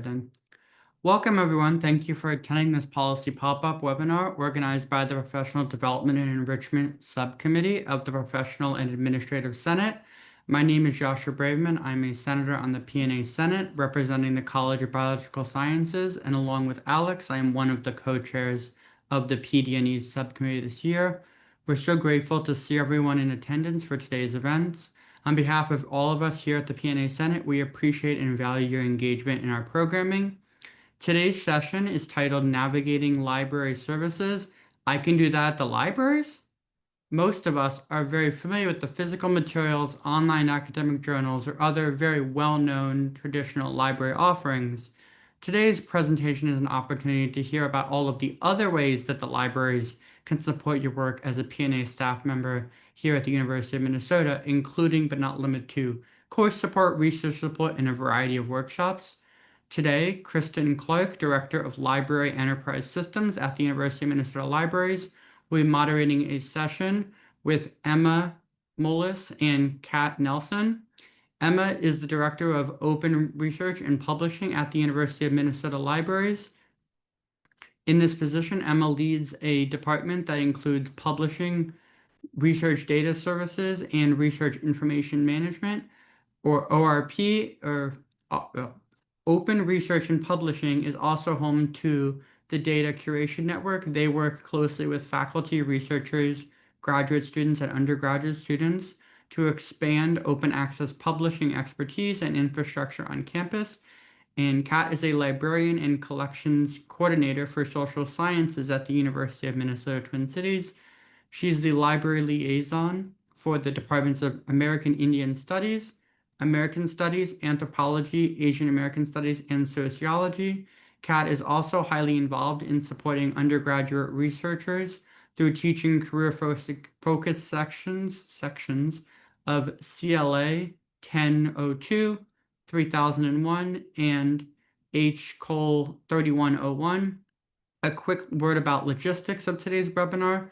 then. Welcome, everyone. Thank you for attending this policy pop-up webinar organized by the Professional Development and Enrichment Subcommittee of the Professional and Administrative Senate. My name is Joshua Braverman. I'm a senator on the PNA Senate representing the College of Biological Sciences, and along with Alex, I am one of the co-chairs of the PD&E subcommittee this year. We're so grateful to see everyone in attendance for today's events. On behalf of all of us here at the PNA Senate, we appreciate and value your engagement in our programming. Today's session is titled Navigating Library Services. I can do that at the libraries? Most of us are very familiar with the physical materials, online academic journals, or other very well-known traditional library offerings. Today's presentation is an opportunity to hear about all of the other ways that the libraries can support your work as a PNA staff member here at the University of Minnesota, including but not limited to course support, research support, and a variety of workshops. Today, Kristen Clark, Director of Library Enterprise Systems at the University of Minnesota Libraries, will be moderating a session with Emma Mullis and Kat Nelson. Emma is the Director of Open Research and Publishing at the University of Minnesota Libraries. In this position, Emma leads a department that includes publishing, research data services, and research information management, or ORP, or Open Research and Publishing is also home to the Data Curation Network. They work closely with faculty, researchers, graduate students, and undergraduate students to expand open access publishing expertise and infrastructure on campus. And Kat is a librarian and collections coordinator for social sciences at the University of Minnesota Twin Cities. She's the library liaison for the Departments of American Indian Studies, American Studies, Anthropology, Asian American Studies, and Sociology. Kat is also highly involved in supporting undergraduate researchers through teaching career-focused sections of CLA 1002, 3001, and H. Cole 3101. A quick word about logistics of today's webinar.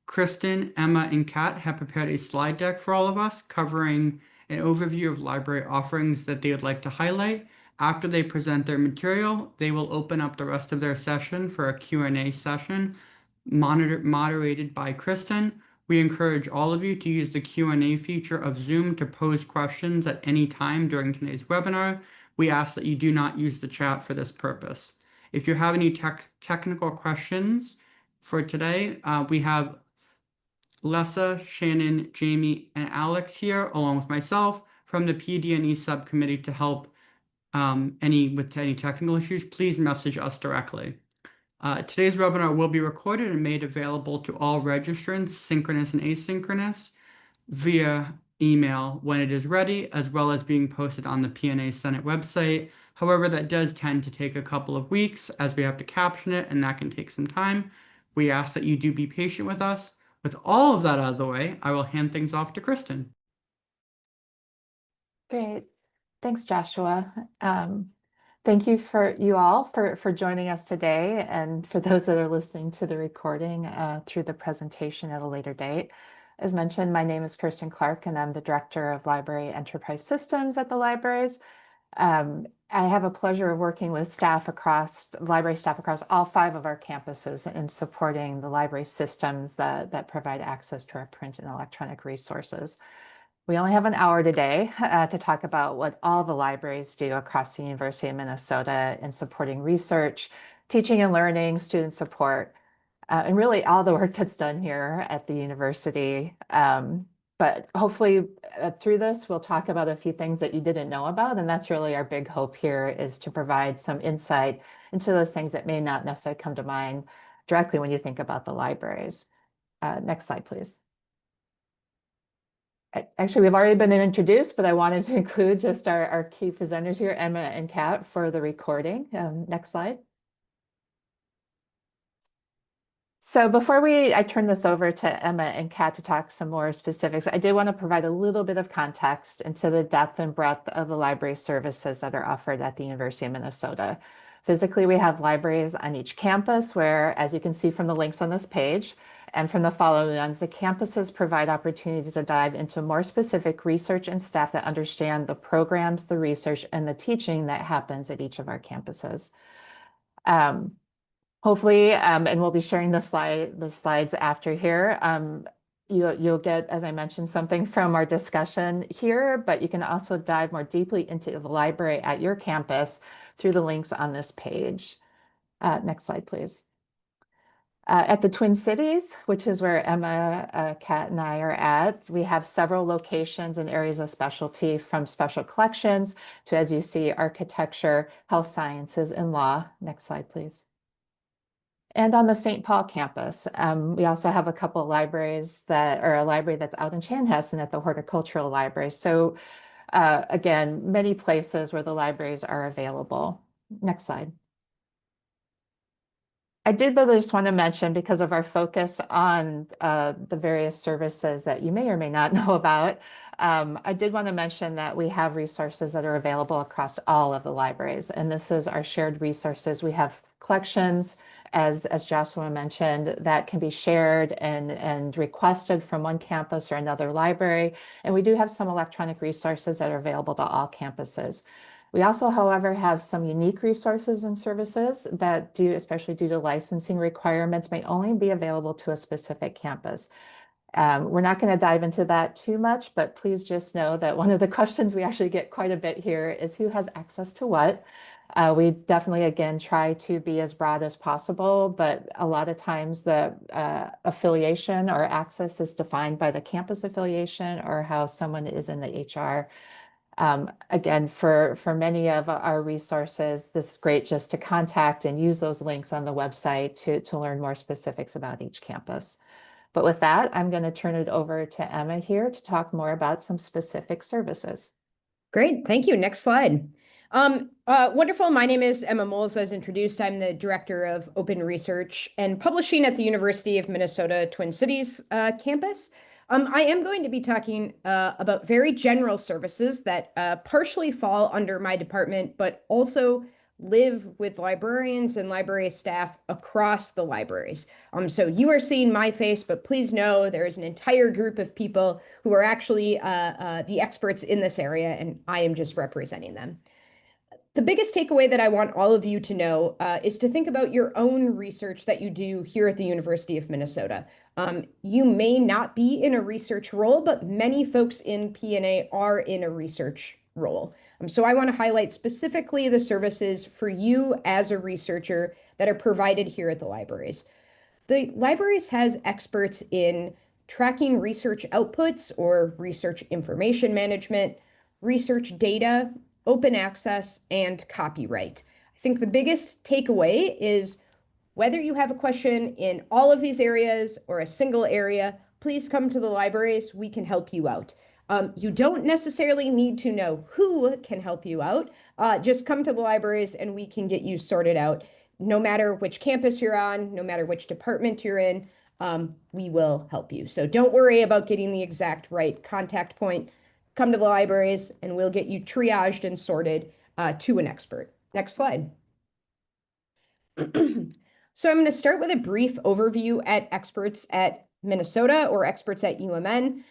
Kristen, Emma, and Kat have prepared a slide deck for all of us covering an overview of library offerings that they would like to highlight. After they present their material, they will open up the rest of their session for a Q&A session moderated by Kristen. We encourage all of you to use the Q&A feature of Zoom to pose questions at any time during today's webinar. We ask that you do not use the chat for this purpose. If you have any technical questions for today, we have Lessa, Shannon, Jamie, and Alex here, along with myself, from the PD&E subcommittee to help with any technical issues. Please message us directly. Today's webinar will be recorded and made available to all registrants, synchronous and asynchronous, via email when it is ready, as well as being posted on the PNA Senate website. However, that does tend to take a couple of weeks as we have to caption it, and that can take some time. We ask that you do be patient with us. With all of that out of the way, I will hand things off to Kristen. Great. Thanks, Joshua. Thank you for you all for joining us today, and for those that are listening to the recording through the presentation at a later date. As mentioned, my name is Kristen Clark, and I'm the Director of Library Enterprise Systems at the libraries. I have a pleasure of working with library staff across all 5 of our campuses in supporting the library systems that provide access to our print and electronic resources. We only have an hour today to talk about what all the libraries do across the University of Minnesota in supporting research, teaching and learning, student support, and really all the work that's done here at the university. But hopefully through this, we'll talk about a few things that you didn't know about. And that's really our big hope here, is to provide some insight into those things that may not necessarily come to mind directly when you think about the libraries. Next slide, please. Actually, we've already been introduced, but I wanted to include just our key presenters here, Emma and Kat, for the recording. Next slide. So before I turn this over to Emma and Kat to talk some more specifics, I did want to provide a little bit of context into the depth and breadth of the library services that are offered at the University of Minnesota. Physically, we have libraries on each campus where, as you can see from the links on this page, and from the following ones, the campuses provide opportunities to dive into more specific research and staff that understand the programs, the research, and the teaching that happens at each of our campuses. Hopefully, and we'll be sharing the slides after here. You'll get, as I mentioned, something from our discussion here, but you can also dive more deeply into the library at your campus through the links on this page. Next slide, please. At the Twin Cities, which is where Emma, Kat, and I are at, we have several locations and areas of specialty, from special collections to, as you see, architecture, health sciences, and law. Next slide, please. And on the St. Paul campus, we also have a couple of libraries a library that's out in Chanhassen at the Horticultural Library. So again, many places where the libraries are available. Next slide. I did though just want to mention, because of our focus on the various services that you may or may not know about, I did want to mention that we have resources that are available across all of the libraries, and this is our shared resources. We have collections, as Joshua mentioned, that can be shared and requested from one campus or another library, and we do have some electronic resources that are available to all campuses. We also, however, have some unique resources and services that especially due to licensing requirements, may only be available to a specific campus. We're not going to dive into that too much, but please just know that one of the questions we actually get quite a bit here is who has access to what. We definitely, again, try to be as broad as possible, but a lot of times the affiliation or access is defined by the campus affiliation or how someone is in the HR. Again, for many of our resources, this is great just to contact and use those links on the website to learn more specifics about each campus. But with that, I'm going to turn it over to Emma here to talk more about some specific services. Great, thank you. Next slide. Wonderful. My name is Emma Moles, as introduced. I'm the Director of Open Research and Publishing at the University of Minnesota Twin Cities campus. I am going to be talking about very general services that partially fall under my department, but also live with librarians and library staff across the libraries. So you are seeing my face, but please know there is an entire group of people who are actually the experts in this area, and I am just representing them. The biggest takeaway that I want all of you to know is to think about your own research that you do here at the University of Minnesota. You may not be in a research role, but many folks in P&A are in a research role. So I want to highlight specifically the services for you as a researcher that are provided here at the libraries. The libraries has experts in tracking research outputs or research information management, research data, open access, and copyright. I think the biggest takeaway is whether you have a question in all of these areas or a single area, please come to the libraries. We can help you out. You don't necessarily need to know who can help you out. Just come to the libraries and we can get you sorted out. No matter which campus you're on, no matter which department you're in, we will help you. So don't worry about getting the exact right contact point. Come to the libraries and we'll get you triaged and sorted to an expert. Next slide. So I'm going to start with a brief overview at experts at Minnesota or experts at UMN.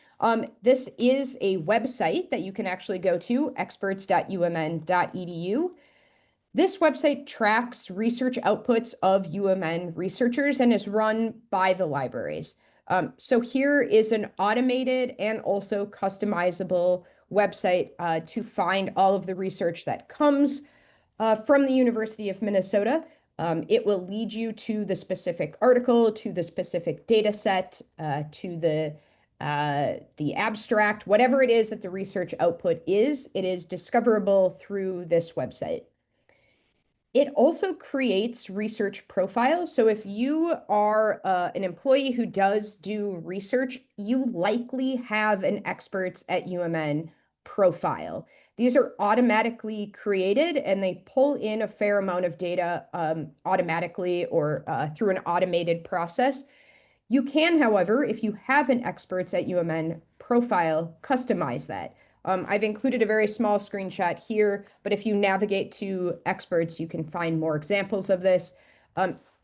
This is a website that you can actually go to, experts.umn.edu. This website tracks research outputs of UMN researchers and is run by the libraries. So here is an automated and also customizable website to find all of the research that comes from the University of Minnesota. It will lead you to the specific article, to the specific data set, to the abstract, whatever it is that the research output is, it is discoverable through this website. It also creates research profiles. So if you are an employee who does do research, you likely have an experts at UMN profile. These are automatically created and they pull in a fair amount of data automatically or through an automated process. You can, however, if you have an Experts at UMN profile, customize that. I've included a very small screenshot here, but if you navigate to Experts, you can find more examples of this.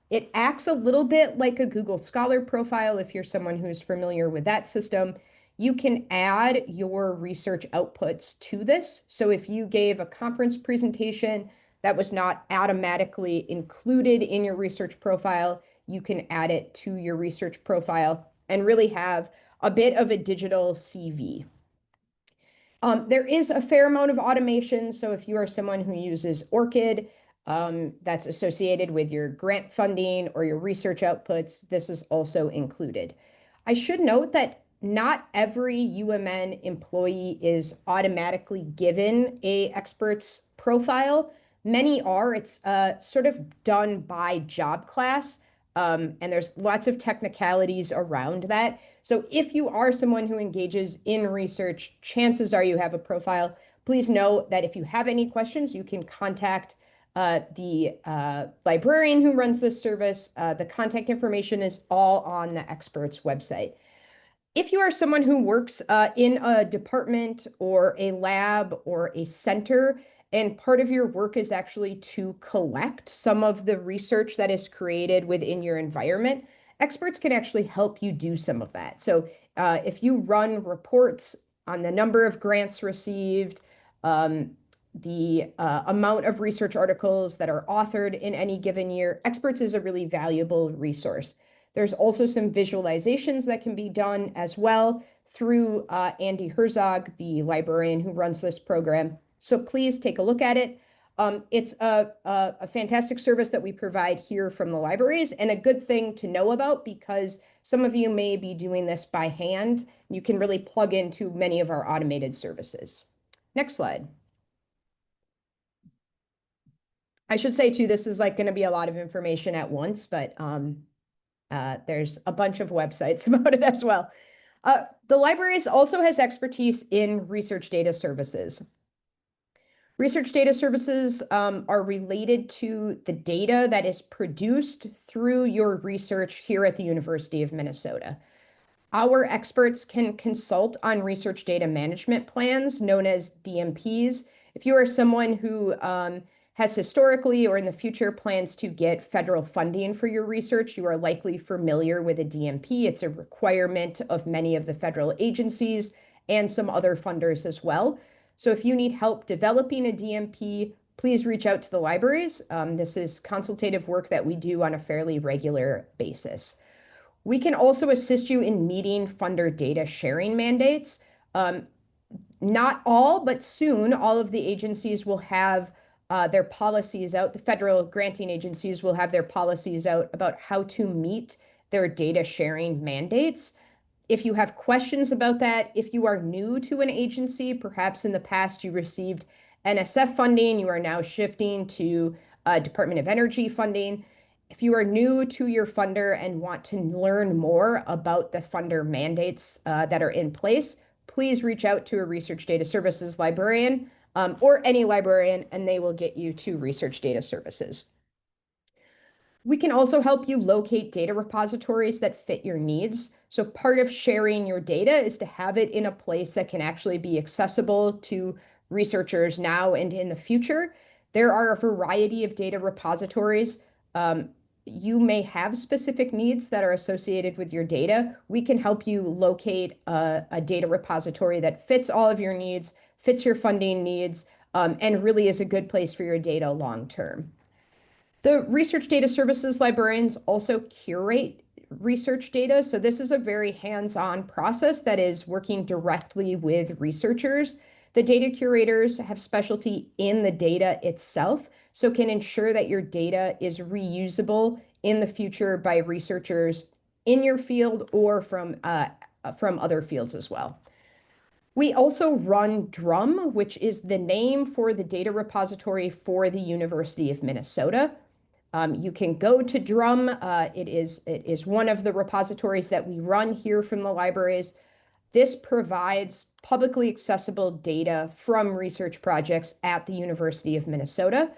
It acts a little bit like a Google Scholar profile if you're someone who's familiar with that system. You can add your research outputs to this. So if you gave a conference presentation that was not automatically included in your research profile, you can add it to your research profile and really have a bit of a digital CV. There is a fair amount of automation. So if you are someone who uses ORCID, that's associated with your grant funding or your research outputs, this is also included. I should note that not every UMN employee is automatically given a experts profile. Many are. It's sort of done by job class, and there's lots of technicalities around that. So if you are someone who engages in research, chances are you have a profile. Please know that if you have any questions, you can contact the librarian who runs this service. The contact information is all on the Experts website. If you are someone who works in a department or a lab or a center, and part of your work is actually to collect some of the research that is created within your environment, Experts can actually help you do some of that. So if you run reports on the number of grants received, the amount of research articles that are authored in any given year, Experts is a really valuable resource. There's also some visualizations that can be done as well through Andy Herzog, the librarian who runs this program. So please take a look at it. It's a fantastic service that we provide here from the libraries and a good thing to know about because some of you may be doing this by hand. You can really plug into many of our automated services. Next slide. I should say too, this is like going to be a lot of information at once, but there's a bunch of websites about it as well. The libraries also has expertise in research data services. Research data services are related to the data that is produced through your research here at the University of Minnesota. Our experts can consult on research data management plans known as DMPs. If you are someone who has historically or in the future plans to get federal funding for your research, you are likely familiar with a DMP. It's a requirement of many of the federal agencies and some other funders as well. So if you need help developing a DMP, please reach out to the libraries. This is consultative work that we do on a fairly regular basis. We can also assist you in meeting funder data sharing mandates. Not all, but soon all of the agencies will have their policies out. The federal granting agencies will have their policies out about how to meet their data sharing mandates. If you have questions about that, if you are new to an agency, perhaps in the past you received NSF funding, you are now shifting to Department of Energy funding. If you are new to your funder and want to learn more about the funder mandates that are in place, please reach out to a research data services librarian or any librarian, and they will get you to research data services. We can also help you locate data repositories that fit your needs. So part of sharing your data is to have it in a place that can actually be accessible to researchers now and in the future. There are a variety of data repositories. You may have specific needs that are associated with your data. We can help you locate a data repository that fits all of your needs, fits your funding needs, and really is a good place for your data long term. The research data services librarians also curate research data. So this is a very hands-on process that is working directly with researchers. The data curators have specialty in the data itself, so can ensure that your data is reusable in the future by researchers in your field or from other fields as well. We also run DRUM, which is the name for the data repository for the University of Minnesota. You can go to DRUM. It is one of the repositories that we run here from the libraries. This provides publicly accessible data from research projects at the University of Minnesota.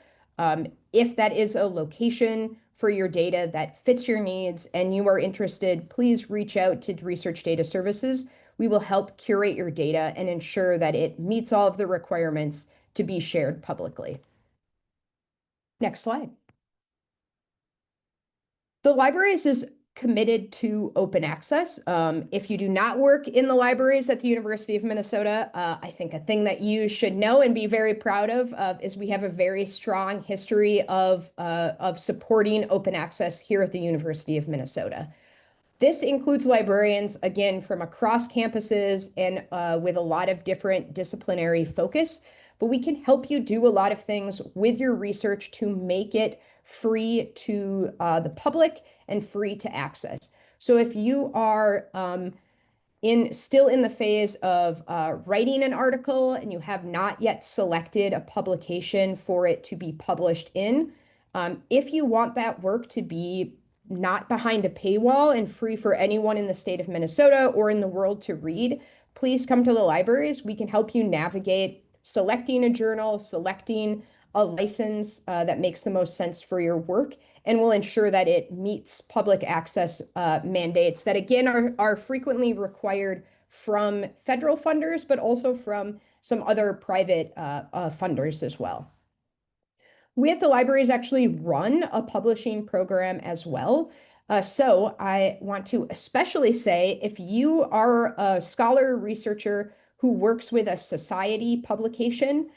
If that is a location for your data that fits your needs and you are interested, please reach out to Research Data Services. We will help curate your data and ensure that it meets all of the requirements to be shared publicly. Next slide. The Libraries is committed to open access. If you do not work in the libraries at the University of Minnesota, I think a thing that you should know and be very proud of is we have a very strong history of supporting open access here at the University of Minnesota. This includes librarians, again, from across campuses and with a lot of different disciplinary focus, but we can help you do a lot of things with your research to make it free to the public and free to access. So if you are still in the phase of writing an article and you have not yet selected a publication for it to be published in, if you want that work to be not behind a paywall and free for anyone in the state of Minnesota or in the world to read, please come to the libraries. We can help you navigate selecting a journal, selecting a license that makes the most sense for your work, and we'll ensure that it meets public access mandates that, again, are frequently required from federal funders, but also from some other private funders as well. We at the libraries actually run a publishing program as well. So I want to especially say, if you are a scholar or researcher who works with a society publication,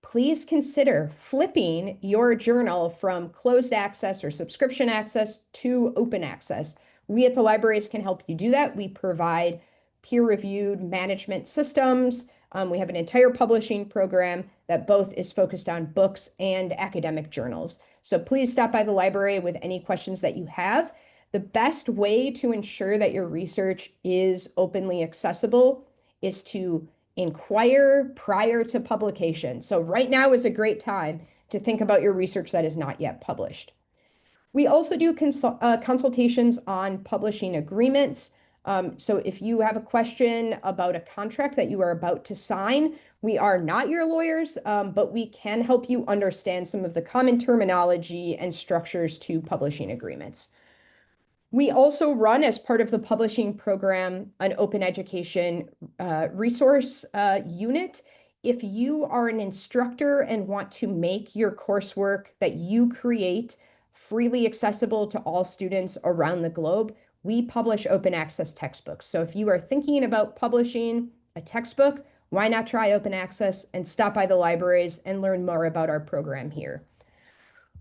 please consider flipping your journal from closed access or subscription access to open access. We at the libraries can help you do that. We provide peer-reviewed management systems. We have an entire publishing program that both is focused on books and academic journals. So please stop by the library with any questions that you have. The best way to ensure that your research is openly accessible is to inquire prior to publication. So right now is a great time to think about your research that is not yet published. We also do consultations on publishing agreements. So if you have a question about a contract that you are about to sign, we are not your lawyers, but we can help you understand some of the common terminology and structures to publishing agreements. We also run, as part of the publishing program, an open education resource unit. If you are an instructor and want to make your coursework that you create freely accessible to all students around the globe, we publish open access textbooks. So if you are thinking about publishing a textbook, why not try open access and stop by the libraries and learn more about our program here.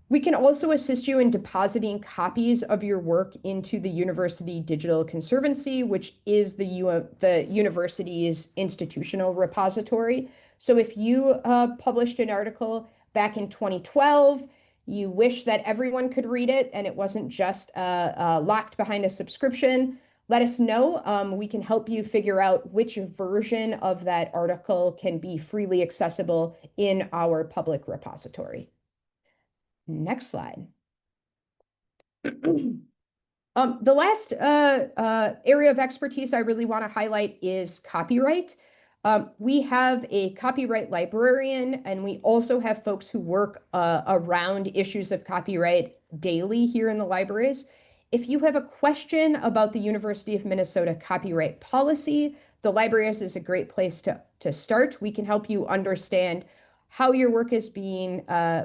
We can also assist you in depositing copies of your work into the University Digital Conservancy, which is the university's institutional repository. So if you published an article back in 2012, you wish that everyone could read it and it wasn't just locked behind a subscription, let us know. We can help you figure out which version of that article can be freely accessible in our public repository. Next slide. The last area of expertise I really want to highlight is copyright. We have a copyright librarian, and we also have folks who work around issues of copyright daily here in the libraries. If you have a question about the University of Minnesota copyright policy, the libraries is a great place to start. We can help you understand how your work is being,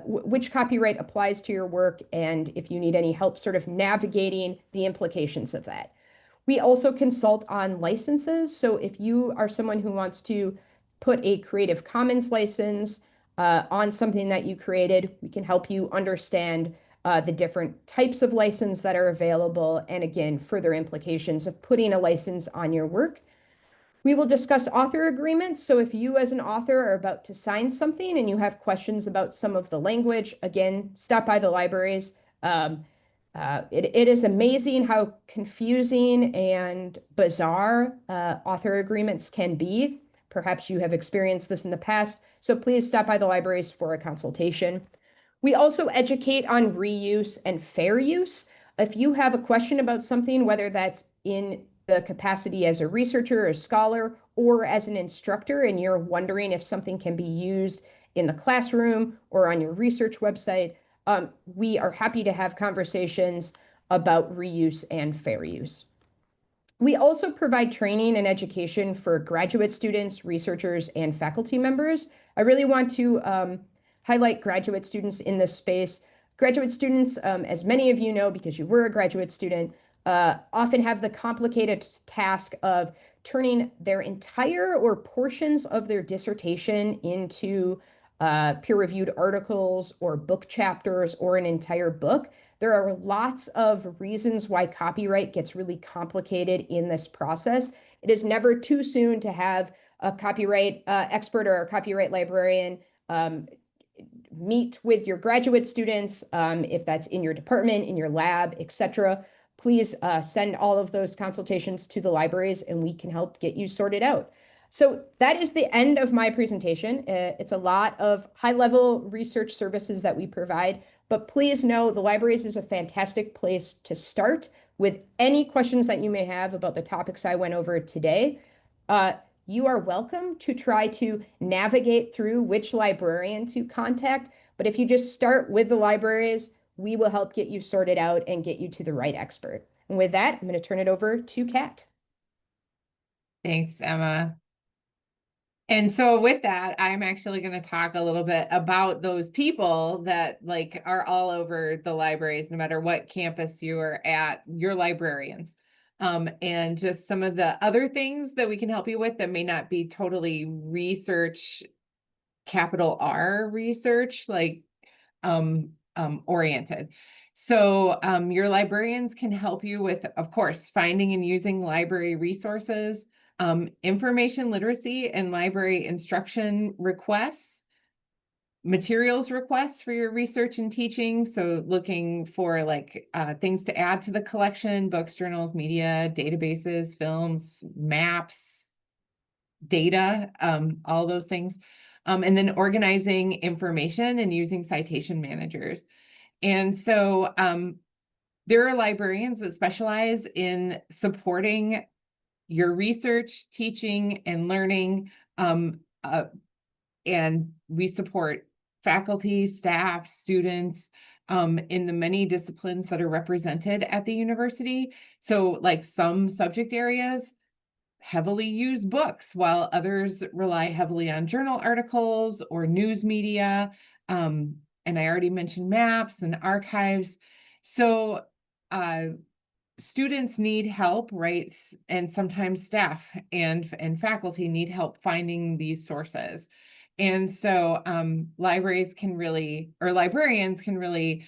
which copyright applies to your work, and if you need any help sort of navigating the implications of that. We also consult on licenses. So if you are someone who wants to put a Creative Commons license on something that you created, we can help you understand the different types of license that are available, and again, further implications of putting a license on your work. We will discuss author agreements. So if you as an author are about to sign something and you have questions about some of the language, again, stop by the libraries. It is amazing how confusing and bizarre author agreements can be. Perhaps you have experienced this in the past, so please stop by the libraries for a consultation. We also educate on reuse and fair use. If you have a question about something, whether that's in the capacity as a researcher, a scholar, or as an instructor, and you're wondering if something can be used in the classroom or on your research website, we are happy to have conversations about reuse and fair use. We also provide training and education for graduate students, researchers, and faculty members. I really want to highlight graduate students in this space. Graduate students, as many of you know, because you were a graduate student, often have the complicated task of turning their entire or portions of their dissertation into peer-reviewed articles or book chapters or an entire book. There are lots of reasons why copyright gets really complicated in this process. It is never too soon to have a copyright expert or a copyright librarian meet with your graduate students, if that's in your department, in your lab, etc. Please send all of those consultations to the libraries and we can help get you sorted out. So that is the end of my presentation. It's a lot of high-level research services that we provide, but please know the libraries is a fantastic place to start with any questions that you may have about the topics I went over today. You are welcome to try to navigate through which librarian to contact, but if you just start with the libraries, we will help get you sorted out and get you to the right expert. And with that, I'm going to turn it over to Kat. Thanks, Emma. And so with that, I'm actually going to talk a little bit about those people that like are all over the libraries, no matter what campus you are at, your librarians. And just some of the other things that we can help you with that may not be totally research, capital R research, like oriented. So your librarians can help you with, of course, finding and using library resources, information literacy and library instruction requests, materials requests for your research and teaching. So looking for like things to add to the collection, books, journals, media, databases, films, maps, data, all those things. And then organizing information and using citation managers. And so there are librarians that specialize in supporting your research, teaching, and learning. And we support faculty, staff, students in the many disciplines that are represented at the university. So like some subject areas heavily use books, while others rely heavily on journal articles or news media. And I already mentioned maps and archives. So students need help, right? And sometimes staff and faculty need help finding these sources. And so libraries can really, or librarians can really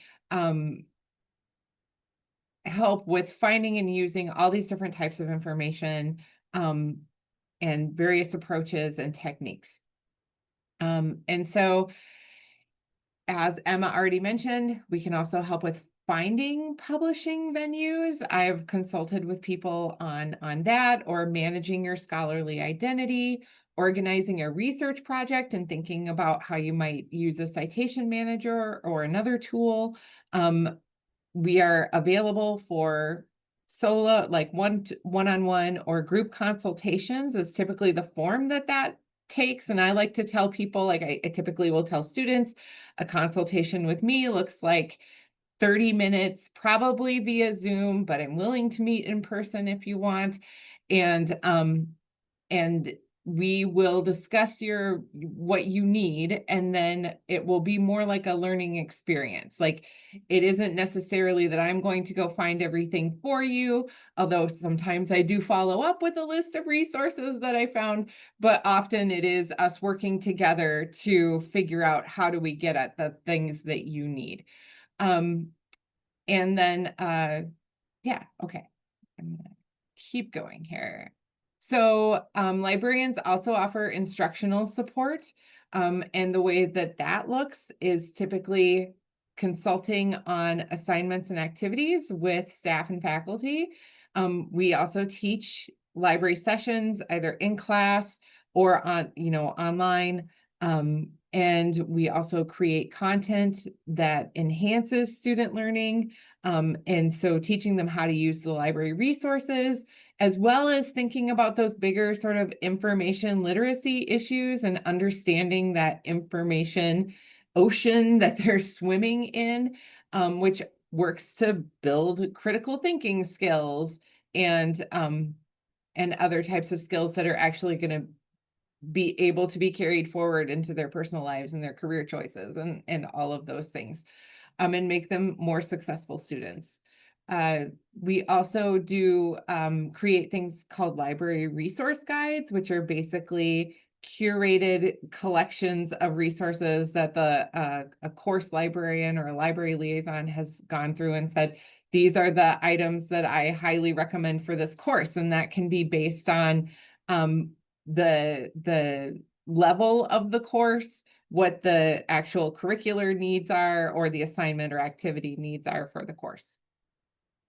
help with finding and using all these different types of information and various approaches and techniques. And so, as Emma already mentioned, we can also help with finding publishing venues. I've consulted with people on that, or managing your scholarly identity, organizing a research project and thinking about how you might use a citation manager or another tool. We are available for solo, like one-on-one or group consultations is typically the form that takes. And I like to tell people, like I typically will tell students, a consultation with me looks like 30 minutes, probably via Zoom, but I'm willing to meet in person if you want. And we will discuss what you need, and then it will be more like a learning experience. Like it isn't necessarily that I'm going to go find everything for you, although sometimes I do follow up with a list of resources that I found, but often it is us working together to figure out how do we get at the things that you need. And then, yeah, okay, I'm gonna keep going here. So librarians also offer instructional support, and the way that looks is typically consulting on assignments and activities with staff and faculty. We also teach library sessions either in class or on, online. And we also create content that enhances student learning. And so teaching them how to use the library resources, as well as thinking about those bigger sort of information literacy issues and understanding that information ocean that they're swimming in, which works to build critical thinking skills and other types of skills that are actually going to be able to be carried forward into their personal lives and their career choices and all of those things, and make them more successful students. We also do create things called library resource guides, which are basically curated collections of resources that a course librarian or a library liaison has gone through and said, these are the items that I highly recommend for this course. And that can be based on the level of the course, what the actual curricular needs are, or the assignment or activity needs are for the course.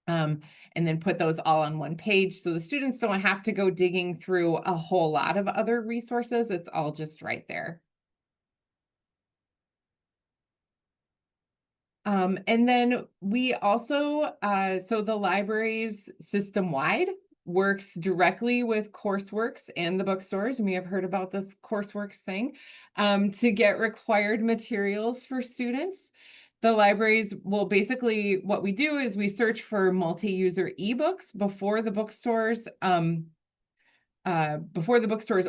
And then put those all on one page so the students don't have to go digging through a whole lot of other resources. It's all just right there. And then we also, so the library's system-wide works directly with CourseWorks and the bookstores. And we have heard about this CourseWorks thing to get required materials for students. The libraries will basically, what we do is we search for multi-user ebooks before the bookstores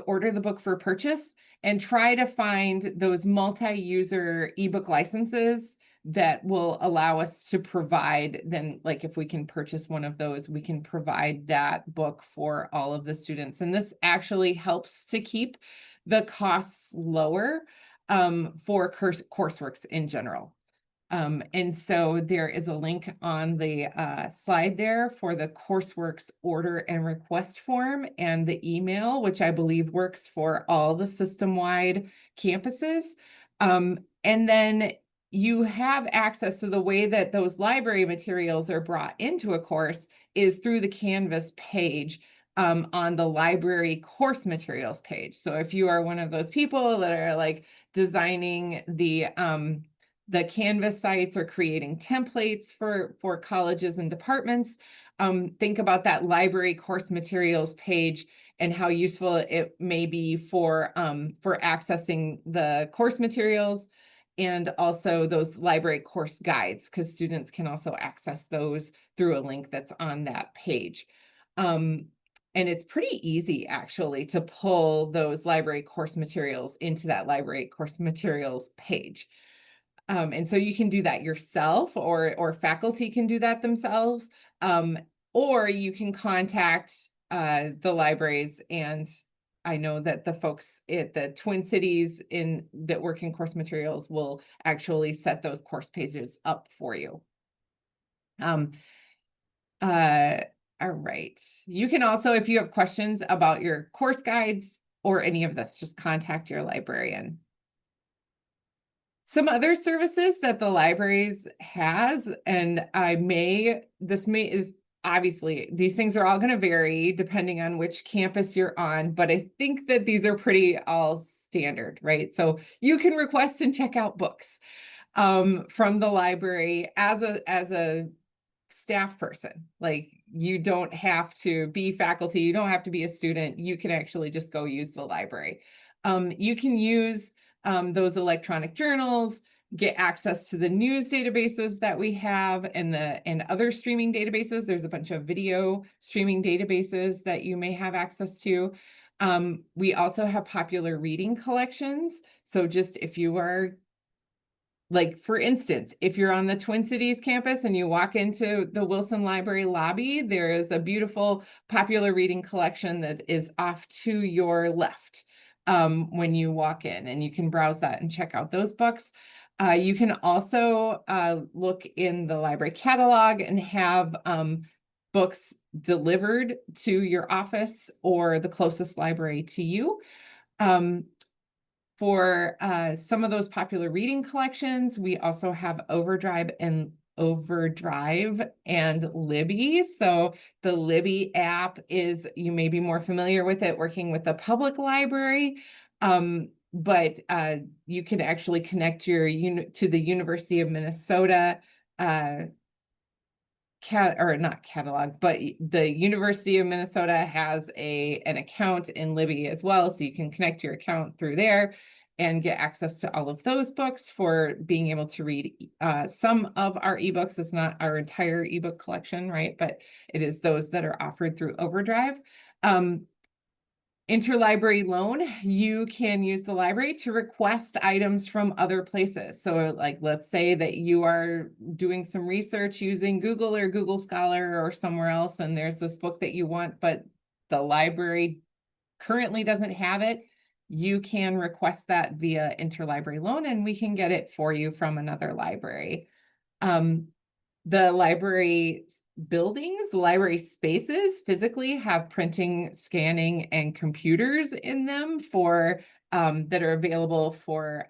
order the book for purchase, and try to find those multi-user ebook licenses that will allow us to provide, then like if we can purchase one of those, we can provide that book for all of the students. And this actually helps to keep the costs lower for CourseWorks in general. And so there is a link on the slide there for the CourseWorks order and request form and the email, which I believe works for all the system-wide campuses. And then you have access to the way that those library materials are brought into a course is through the Canvas page on the library course materials page. So if you are one of those people that are like designing the Canvas sites or creating templates for colleges and departments, think about that library course materials page and how useful it may be for accessing the course materials and also those library course guides, because students can also access those through a link that's on that page. And it's pretty easy actually to pull those library course materials into that library course materials page. And so you can do that yourself, or faculty can do that themselves, or you can contact the libraries. And I know that the folks at the Twin Cities that work in course materials will actually set those course pages up for you. All right. You can also, if you have questions about your course guides or any of this, just contact your librarian. Some other services that the libraries has, and is obviously, these things are all going to vary depending on which campus you're on, but I think that these are pretty all standard, right? So you can request and check out books from the library as a staff person. Like, you don't have to be faculty, you don't have to be a student, you can actually just go use the library. You can use those electronic journals, get access to the news databases that we have and other streaming databases. There's a bunch of video streaming databases that you may have access to. We also have popular reading collections. So just if you are, like, for instance, if you're on the Twin Cities campus and you walk into the Wilson Library lobby, there is a beautiful popular reading collection that is off to your left when you walk in, and you can browse that and check out those books. You can also look in the library catalog and have books delivered to your office or the closest library to you. For some of those popular reading collections, we also have Overdrive and Libby. So the Libby app is, you may be more familiar with it working with the public library. but you can actually connect your to the University of Minnesota or not catalog, but the University of Minnesota has an account in Libby as well, so you can connect your account through there and get access to all of those books for being able to read some of our ebooks. It's not our entire ebook collection, right? But it is those that are offered through Overdrive. Interlibrary loan, you can use the library to request items from other places. So like, let's say that you are doing some research using Google or Google Scholar or somewhere else, and there's this book that you want, but the library currently doesn't have it. You can request that via interlibrary loan, and we can get it for you from another library. The library buildings, the library spaces physically have printing, scanning, and computers in them for that are available for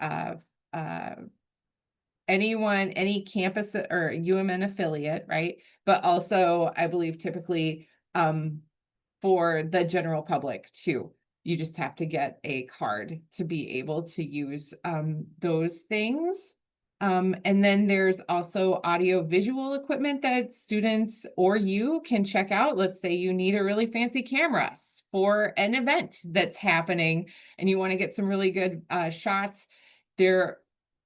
anyone, any campus or UMN affiliate, right? But also, I believe typically for the general public too. You just have to get a card to be able to use those things. And then there's also audio visual equipment that students or you can check out. Let's say you need a really fancy camera for an event that's happening and you want to get some really good shots. There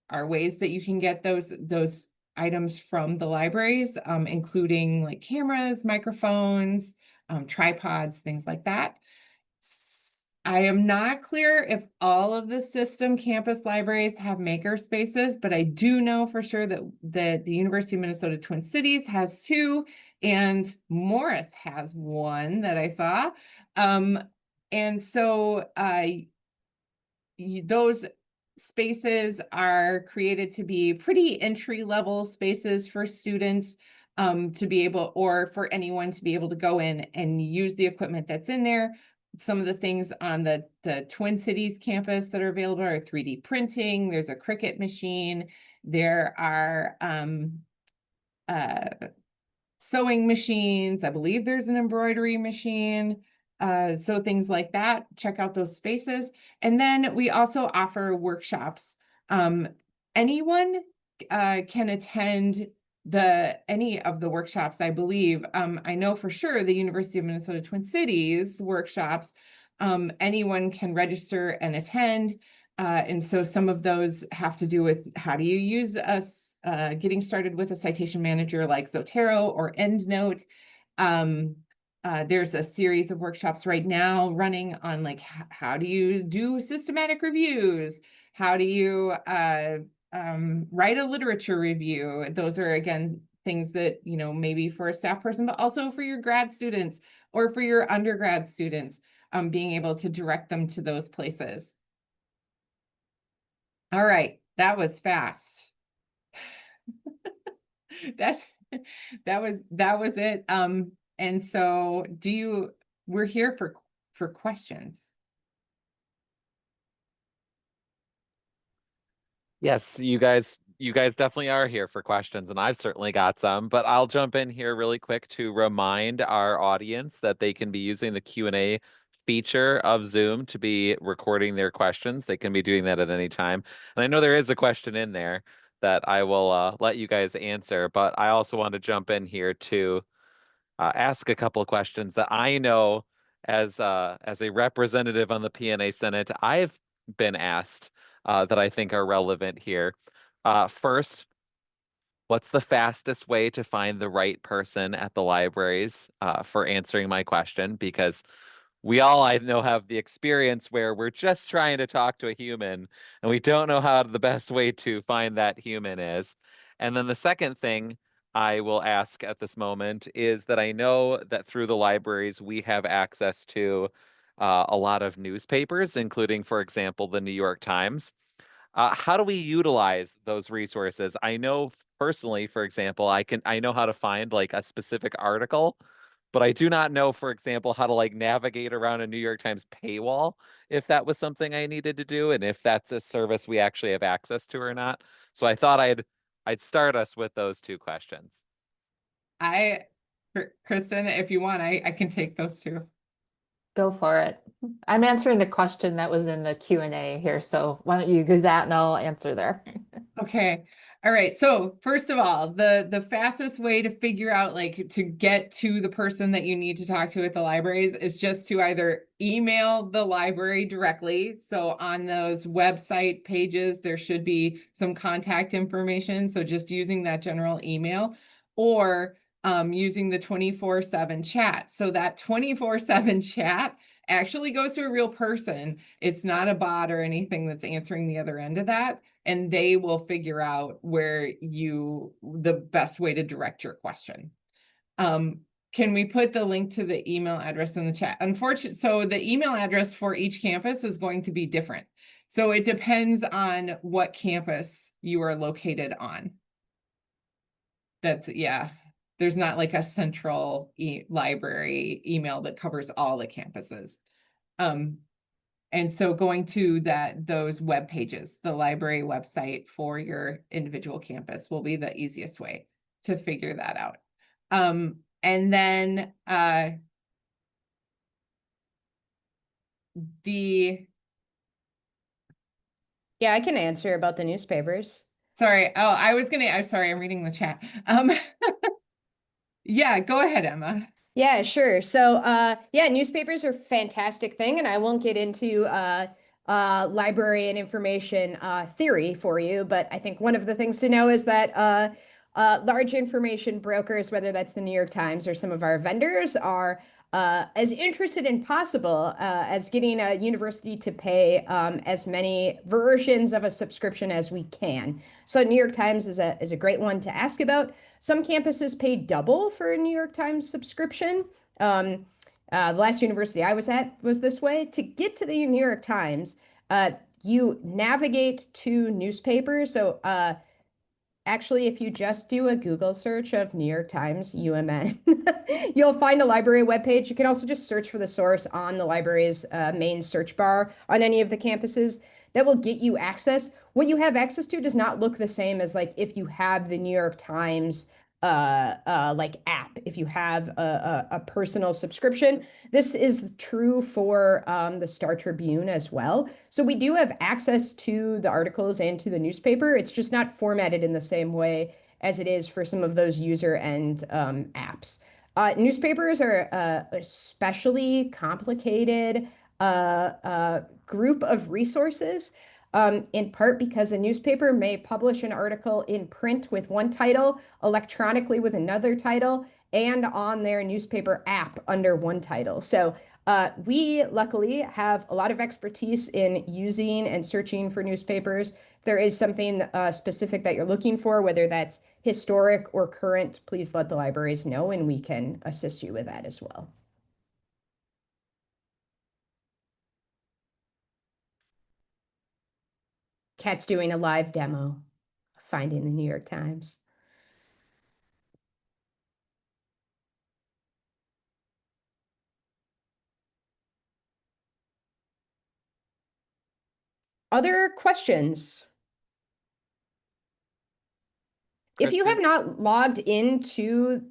are ways that you can get those items from the libraries, including like cameras, microphones, tripods, things like that. I am not clear if all of the system campus libraries have maker spaces, but I do know for sure that the University of Minnesota Twin Cities has 2, and Morris has 1 that I saw. And so those spaces are created to be pretty entry-level spaces for students to be able, or for anyone to be able to go in and use the equipment that's in there. Some of the things on the Twin Cities campus that are available are 3D printing. There's a Cricut machine. There are sewing machines. I believe there's an embroidery machine. So things like that, check out those spaces. And then we also offer workshops. Anyone can attend any of the workshops, I believe. I know for sure the University of Minnesota Twin Cities workshops, anyone can register and attend. And so some of those have to do with how do you use getting started with a citation manager like Zotero or EndNote. There's a series of workshops right now running on like how do you do systematic reviews? How do you write a literature review? Those are, again, things that, you know, maybe for a staff person, but also for your grad students or for your undergrad students, being able to direct them to those places. All right, that was fast. that was it. And so we're here for questions. Yes, you guys definitely are here for questions, and I've certainly got some, but I'll jump in here really quick to remind our audience that they can be using the Q&A feature of Zoom to be recording their questions. They can be doing that at any time. And I know there is a question in there that I will let you guys answer, but I also want to jump in here to ask a couple of questions that I know as a representative on the PNA Senate, I've been asked that I think are relevant here. First, what's the fastest way to find the right person at the libraries for answering my question? Because we all, I know, have the experience where we're just trying to talk to a human and we don't know how the best way to find that human is. And then the second thing I will ask at this moment is that I know that through the libraries, we have access to a lot of newspapers, including, for example, the New York Times. How do we utilize those resources? I know personally, for example, I know how to find like a specific article, but I do not know, for example, how to like navigate around a New York Times paywall, if that was something I needed to do, and if that's a service we actually have access to or not. So I thought I'd start us with those 2 questions. Kristen, if you want, I can take those 2. Go for it. I'm answering the question that was in the Q&A here, so why don't you do that and I'll answer there. Okay. All right. So first of all, the fastest way to figure out, like, to get to the person that you need to talk to at the libraries is just to either email the library directly. So on those website pages, there should be some contact information. So just using that general email, or using the 24/7 chat. So that 24/7 chat actually goes to a real person. It's not a bot or anything that's answering the other end of that. And they will figure out the best way to direct your question. Can we put the link to the email address in the chat? Unfortunately, so the email address for each campus is going to be different. So it depends on what campus you are located on. Yeah, there's not like a central library email that covers all the campuses. And so going to those web pages, the library website for your individual campus, will be the easiest way to figure that out. And then Yeah, I can answer about the newspapers. sorry, I'm sorry, I'm reading the chat. Yeah, go ahead, Emma. Yeah, sure. So, yeah, newspapers are a fantastic thing, and I won't get into library and information theory for you, but I think one of the things to know is that large information brokers, whether that's the New York Times or some of our vendors, are as interested in possible as getting a university to pay as many versions of a subscription as we can. So New York Times is a great one to ask about. Some campuses pay double for a New York Times subscription. The last university I was at was this way. To get to the New York Times, you navigate to newspapers. So actually, if you just do a Google search of New York Times, UMN, you'll find a library webpage. You can also just search for the source on the library's main search bar on any of the campuses. That will get you access. What you have access to does not look the same as like if you have the New York Times like app, if you have a personal subscription. This is true for the Star Tribune as well. So we do have access to the articles and to the newspaper. It's just not formatted in the same way as it is for some of those user end apps. Newspapers are especially complicated group of resources, in part because a newspaper may publish an article in print with one title, electronically with another title, and on their newspaper app under one title. So we luckily have a lot of expertise in using and searching for newspapers. If there is something specific that you're looking for, whether that's historic or current, please let the libraries know and we can assist you with that as well. Kat's doing a live demo of finding the New York Times. Other questions? If you have Kristen? not logged into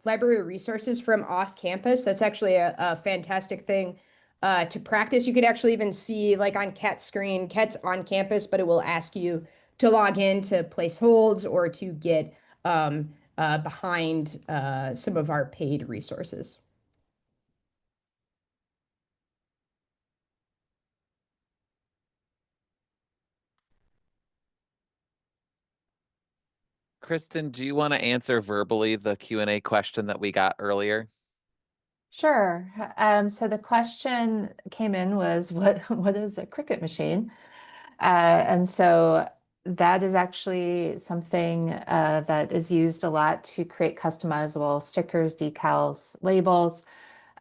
library resources from off campus, that's actually a fantastic thing to practice. You could actually even see, like on Kat's screen, Kat's on campus, but it will ask you to log in to place holds or to get behind some of our paid resources. Kristen, do you want to answer verbally the Q&A question that we got earlier? Sure. So the question came in was, what is a Cricut machine? And so that is actually something that is used a lot to create customizable stickers, decals, labels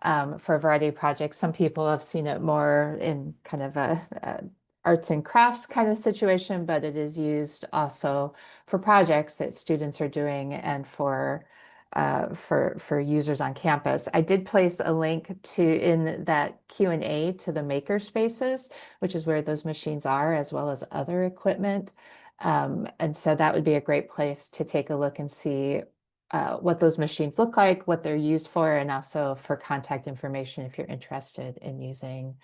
for a variety of projects. Some people have seen it more in kind of a arts and crafts kind of situation, but it is used also for projects that students are doing and for users on campus. I did place a link in that Q&A to the maker spaces, which is where those machines are, as well as other equipment. And so that would be a great place to take a look and see what those machines look like, what they're used for, and also for contact information if you're interested in using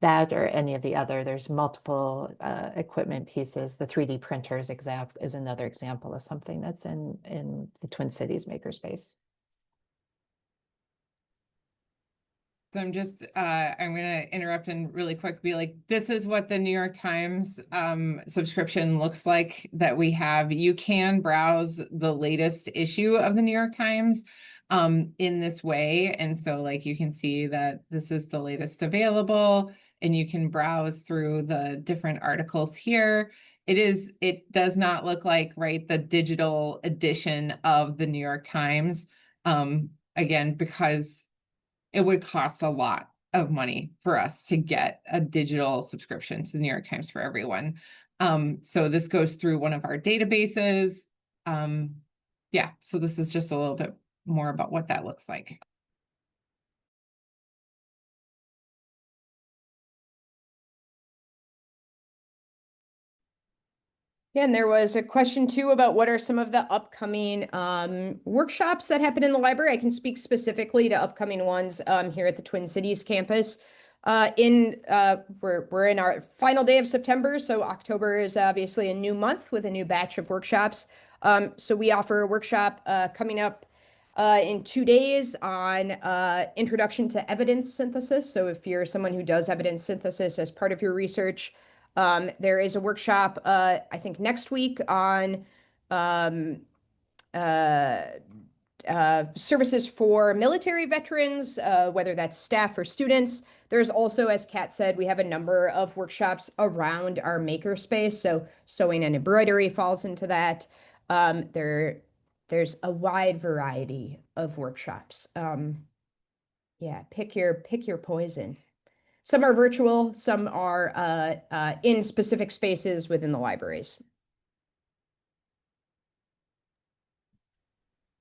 that or any of the other. There's multiple equipment pieces. The 3D printers is another example of something that's in the Twin Cities makerspace. So I'm just, I'm gonna interrupt and really quick be like, this is what the New York Times subscription looks like that we have. You can browse the latest issue of the New York Times in this way. And so like you can see that this is the latest available and you can browse through the different articles here. It does not look like, right, the digital edition of the New York Times. Again, because it would cost a lot of money for us to get a digital subscription to the New York Times for everyone. So this goes through one of our databases. Yeah, so this is just a little bit more about what that looks like. Yeah, and there was a question too about what are some of the upcoming workshops that happen in the library. I can speak specifically to upcoming ones here at the Twin Cities campus. We're in our final day of September, so October is obviously a new month with a new batch of workshops. So we offer a workshop coming up in 2 days on introduction to evidence synthesis. So if you're someone who does evidence synthesis as part of your research, there is a workshop, I think next week on services for military veterans, whether that's staff or students. There's also, as Kat said, we have a number of workshops around our makerspace. So sewing and embroidery falls into that. There's a wide variety of workshops. Yeah, pick your poison. Some are virtual, some are in specific spaces within the libraries.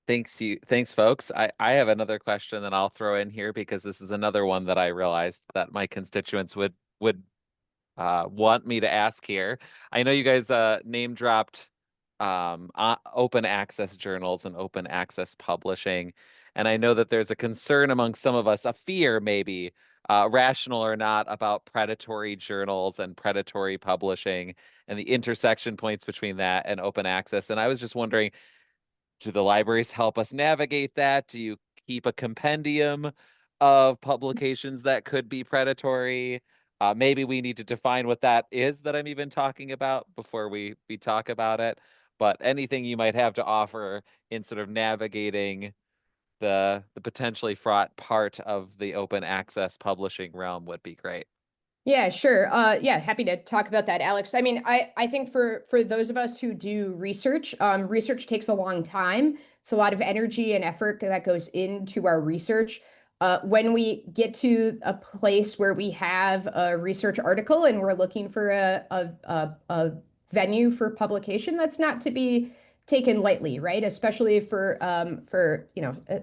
Thanks, folks. I have another question that I'll throw in here because this is another one that I realized that my constituents would want me to ask here. I know you guys name dropped open access journals and open access publishing, and I know that there's a concern among some of us, a fear maybe, rational or not, about predatory journals and predatory publishing and the intersection points between that and open access. And I was just wondering, do the libraries help us navigate that? Do you keep a compendium of publications that could be predatory? Maybe we need to define what that is that I'm even talking about before we talk about it. But anything you might have to offer in sort of navigating the potentially fraught part of the open access publishing realm would be great. Yeah, sure. Yeah, happy to talk about that, Alex. I mean, I think for those of us who do research, research takes a long time. It's a lot of energy and effort that goes into our research. When we get to a place where we have a research article and we're looking for a venue for publication, that's not to be taken lightly, right? Especially for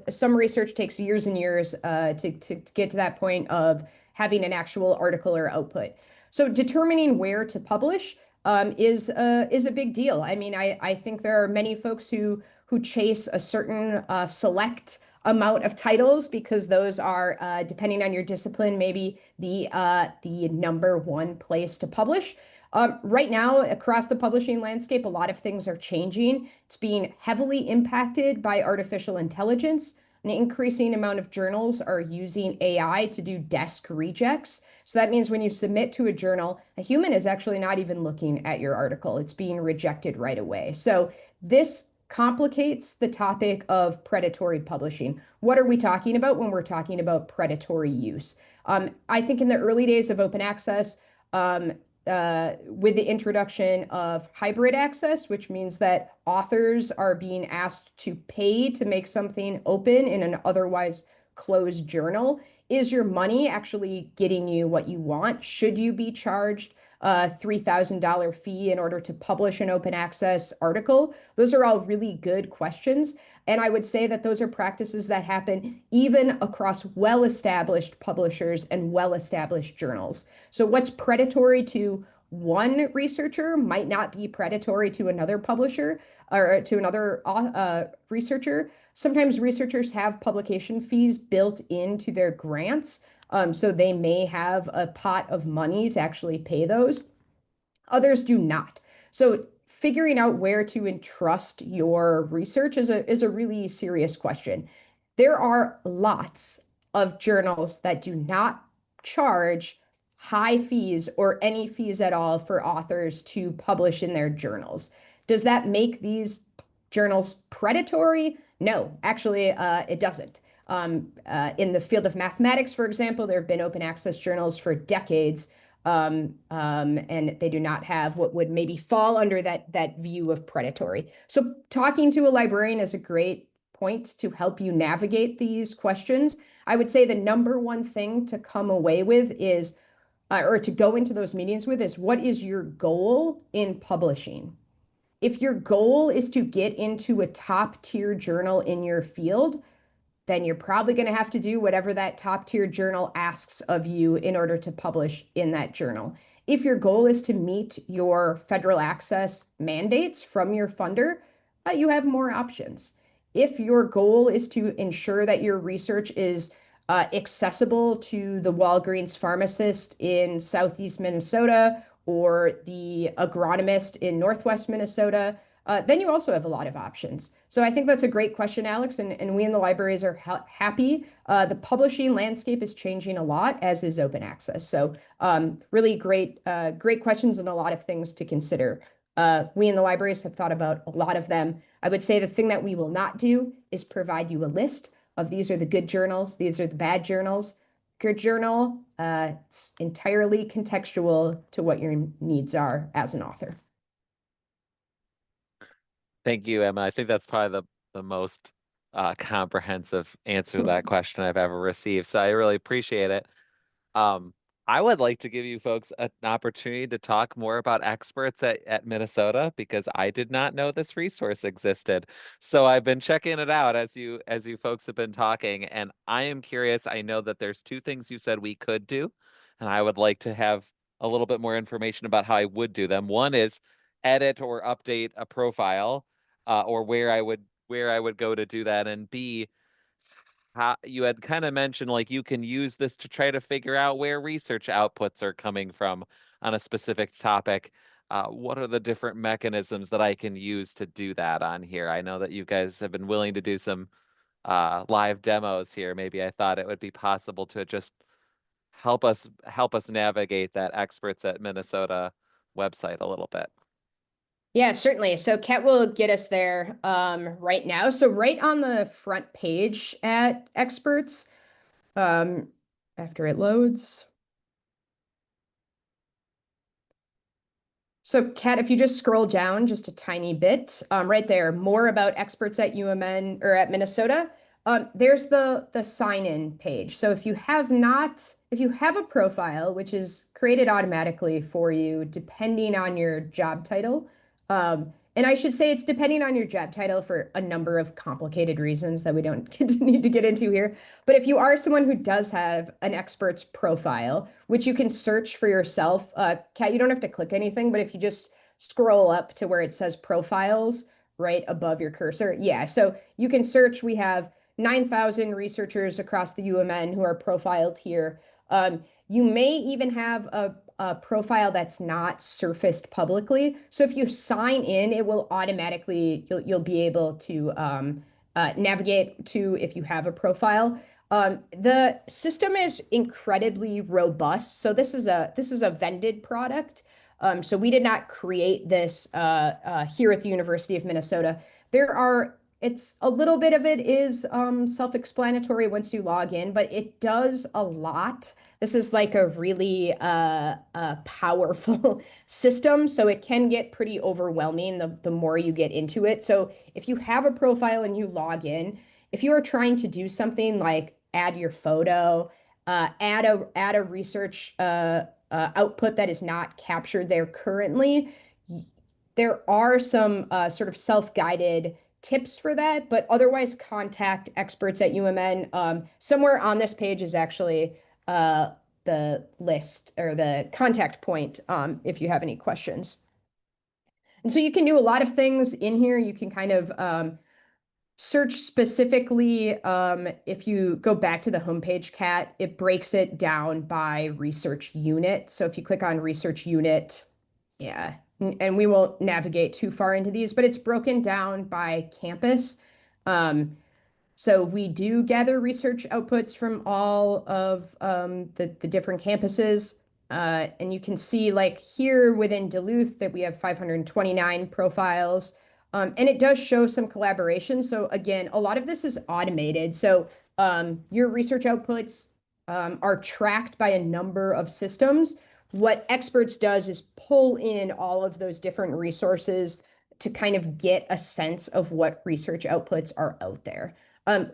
some research takes years and years to get to that point of having an actual article or output. So determining where to publish is a big deal. I mean, I think there are many folks who chase a certain select amount of titles because those are, depending on your discipline, maybe the number one place to publish. Right now, across the publishing landscape, a lot of things are changing. It's being heavily impacted by artificial intelligence. An increasing amount of journals are using AI to do desk rejects. So that means when you submit to a journal, a human is actually not even looking at your article. It's being rejected right away. So this complicates the topic of predatory publishing. What are we talking about when we're talking about predatory use? I think in the early days of open access, with the introduction of hybrid access, which means that authors are being asked to pay to make something open in an otherwise closed journal. Is your money actually getting you what you want? Should you be charged a $3,000 fee in order to publish an open access article? Those are all really good questions. And I would say that those are practices that happen even across well-established publishers and well-established journals. So what's predatory to one researcher might not be predatory to another publisher or to another researcher. Sometimes researchers have publication fees built into their grants, so they may have a pot of money to actually pay those. Others do not. So figuring out where to entrust your research is a really serious question. There are lots of journals that do not charge high fees or any fees at all for authors to publish in their journals. Does that make these journals predatory? No, actually, it doesn't. In the field of mathematics, for example, there have been open access journals for decades, and they do not have what would maybe fall under that view of predatory. So talking to a librarian is a great point to help you navigate these questions. I would say the number one thing to come away with is, or to go into those meetings with, is what is your goal in publishing? If your goal is to get into a top tier journal in your field, then you're probably going to have to do whatever that top tier journal asks of you in order to publish in that journal. If your goal is to meet your federal access mandates from your funder, you have more options. If your goal is to ensure that your research is accessible to the Walgreens pharmacist in Southeast Minnesota or the agronomist in Northwest Minnesota, then you also have a lot of options. So I think that's a great question, Alex, and we in the libraries are happy. The publishing landscape is changing a lot, as is open access. So really great questions and a lot of things to consider. We in the libraries have thought about a lot of them. I would say the thing that we will not do is provide you a list of these are the good journals, these are the bad journals. Good journal, it's entirely contextual to what your needs are as an author. Thank you, Emma. I think that's probably the most comprehensive answer to that question I've ever received. So I really appreciate it. I would like to give you folks an opportunity to talk more about experts at Minnesota, because I did not know this resource existed. So I've been checking it out as you folks have been talking, and I am curious. I know that there's two things you said we could do, and I would like to have a little bit more information about how I would do them. One is edit or update a profile, or where I would go to do that, and B, how you had kind of mentioned like you can use this to try to figure out where research outputs are coming from on a specific topic. What are the different mechanisms that I can use to do that on here? I know that you guys have been willing to do some live demos here. Maybe I thought it would be possible to just help us navigate that Experts at Minnesota website a little bit. Yeah, certainly. So Kat will get us there right now. So right on the front page at Experts, after it loads. So Kat, if you just scroll down just a tiny bit, right there, more about Experts at UMN or at Minnesota. There's the sign-in page. So if you have a profile, which is created automatically for you, depending on your job title, and I should say it's depending on your job title for a number of complicated reasons that we don't need to get into here. But if you are someone who does have an expert's profile, which you can search for yourself, Kat, you don't have to click anything, but if you just scroll up to where it says profiles right above your cursor, yeah, so you can search. We have 9,000 researchers across the UMN who are profiled here. You may even have a profile that's not surfaced publicly. So if you sign in, it will automatically, you'll be able to navigate to if you have a profile. The system is incredibly robust. So this is a vended product. So we did not create this here at the University of Minnesota. It's a little bit of it is self-explanatory once you log in, but it does a lot. This is like a really powerful system, so it can get pretty overwhelming the more you get into it. So if you have a profile and you log in, if you are trying to do something like add your photo, add a research output that is not captured there currently, there are some sort of self-guided tips for that, but otherwise contact Experts at UMN. Somewhere on this page is actually the list or the contact point if you have any questions. And so you can do a lot of things in here. You can kind of search specifically. If you go back to the homepage, Kat, it breaks it down by research unit. So if you click on research unit, yeah, and we won't navigate too far into these, but it's broken down by campus. So we do gather research outputs from all of the different campuses. And you can see like here within Duluth that we have 529 profiles. And it does show some collaboration. So again, a lot of this is automated. So your research outputs are tracked by a number of systems. What Experts does is pull in all of those different resources to kind of get a sense of what research outputs are out there.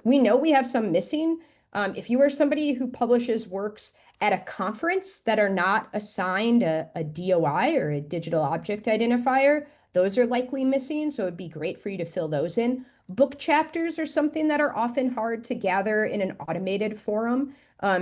We know we have some missing. If you are somebody who publishes works at a conference that are not assigned a DOI or a digital object identifier, those are likely missing. So it'd be great for you to fill those in. Book chapters are something that are often hard to gather in an automated forum.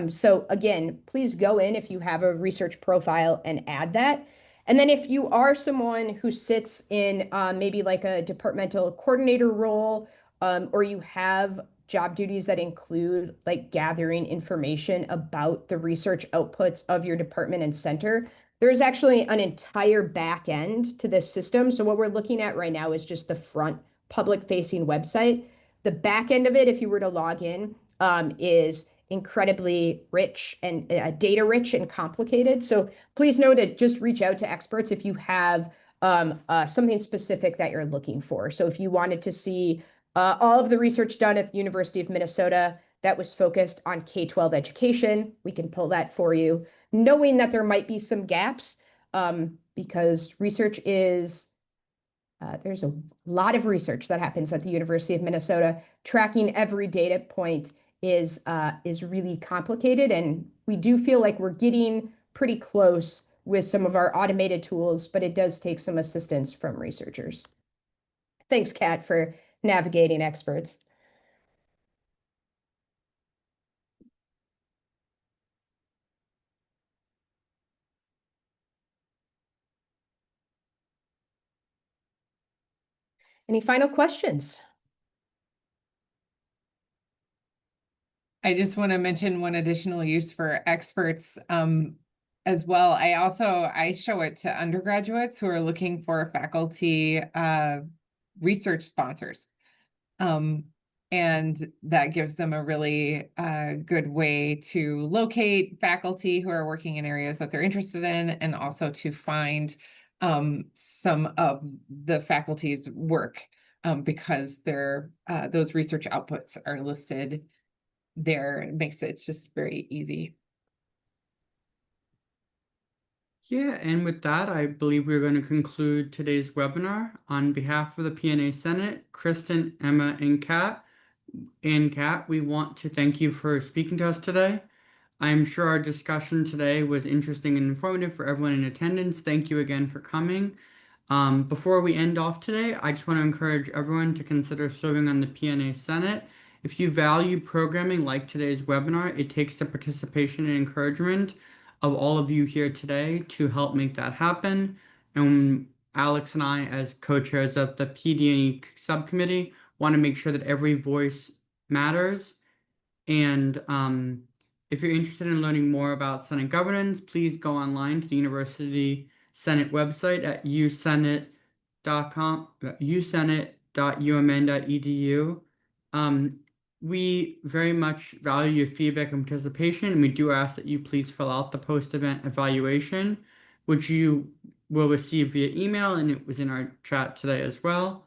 So again, please go in if you have a research profile and add that. And then if you are someone who sits in maybe like a departmental coordinator role, or you have job duties that include like gathering information about the research outputs of your department and center, there's actually an entire back end to this system. So what we're looking at right now is just the front public-facing website. The back end of it, if you were to log in, is incredibly rich and data rich and complicated. So please know to just reach out to Experts if you have something specific that you're looking for. So if you wanted to see all of the research done at the University of Minnesota that was focused on K-12 education, we can pull that for you, knowing that there might be some gaps because research is, there's a lot of research that happens at the University of Minnesota. Tracking every data point is really complicated, and we do feel like we're getting pretty close with some of our automated tools, but it does take some assistance from researchers. Thanks, Kat, for navigating Experts. Any final questions? I just want to mention one additional use for Experts as well. I show it to undergraduates who are looking for faculty research sponsors. And that gives them a really good way to locate faculty who are working in areas that they're interested in, and also to find some of the faculty's work because those research outputs are listed there. It makes it just very easy. Yeah, and with that, I believe we're going to conclude today's webinar. On behalf of the PNA Senate, Kristen, Emma, and Kat, we want to thank you for speaking to us today. I'm sure our discussion today was interesting and informative for everyone in attendance. Thank you again for coming. Before we end off today, I just want to encourage everyone to consider serving on the PNA Senate. If you value programming like today's webinar, it takes the participation and encouragement of all of you here today to help make that happen. And Alex and I, as co-chairs of the PD&E subcommittee, want to make sure that every voice matters. And if you're interested in learning more about Senate governance, please go online to the University Senate website at usenate.umn.edu. We very much value your feedback and participation, and we do ask that you please fill out the post-event evaluation, which you will receive via email, and it was in our chat today as well.